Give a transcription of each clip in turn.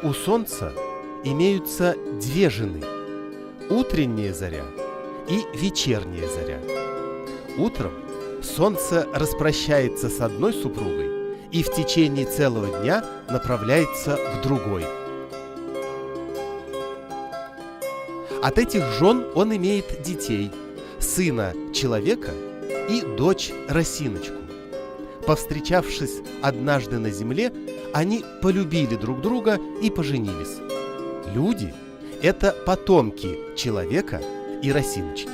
У Солнца имеются две жены – утренняя заря и вечерняя заря. Утром Солнце распрощается с одной супругой и в течение целого дня направляется к другой. От этих жен он имеет детей – сына человека и дочь Росиночку. Повстречавшись однажды на земле, они полюбили друг друга и поженились. Люди – это потомки человека и Росиночки.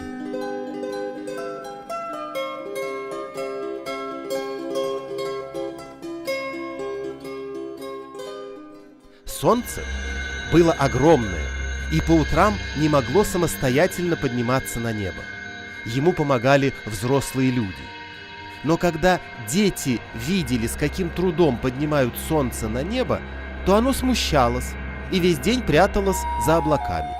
Солнце было огромное и по утрам не могло самостоятельно подниматься на небо. Ему помогали взрослые люди. Но когда дети видели, с каким трудом поднимают солнце на небо, то оно смущалось и весь день пряталось за облаками.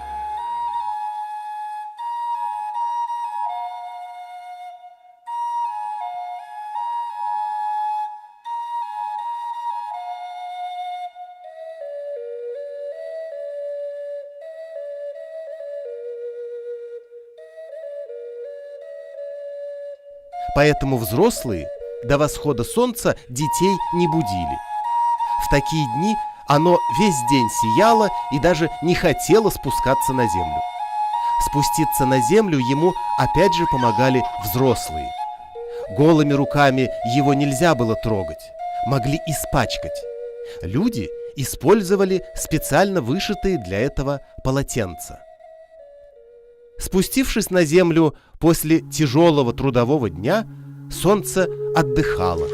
Поэтому взрослые до восхода солнца детей не будили. В такие дни оно весь день сияло и даже не хотело спускаться на землю. Спуститься на землю ему опять же помогали взрослые. Голыми руками его нельзя было трогать, могли испачкать. Люди использовали специально вышитые для этого полотенца. Спустившись на землю после тяжелого трудового дня, солнце отдыхало.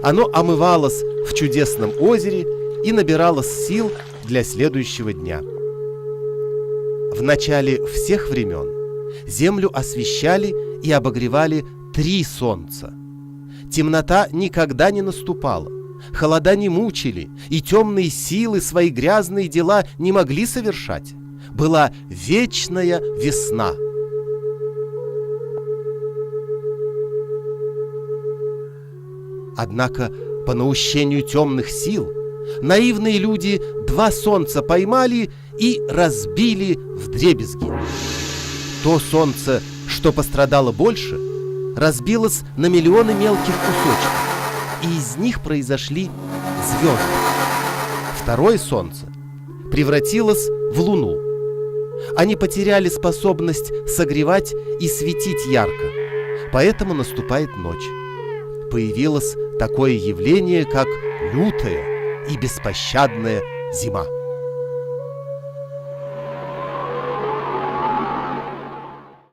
Оно омывалось в чудесном озере и набиралось сил для следующего дня. В начале всех времен землю освещали и обогревали 3 солнца. Темнота никогда не наступала, холода не мучили, и темные силы свои грязные дела не могли совершать. Была вечная весна. Однако по наущению темных сил наивные люди 2 солнца поймали и разбили вдребезги. То солнце, что пострадало больше, разбилось на миллионы мелких кусочков, и из них произошли звезды. Второе солнце превратилось в луну. Они потеряли способность согревать и светить ярко, поэтому наступает ночь. Появилось такое явление, как лютая и беспощадная зима.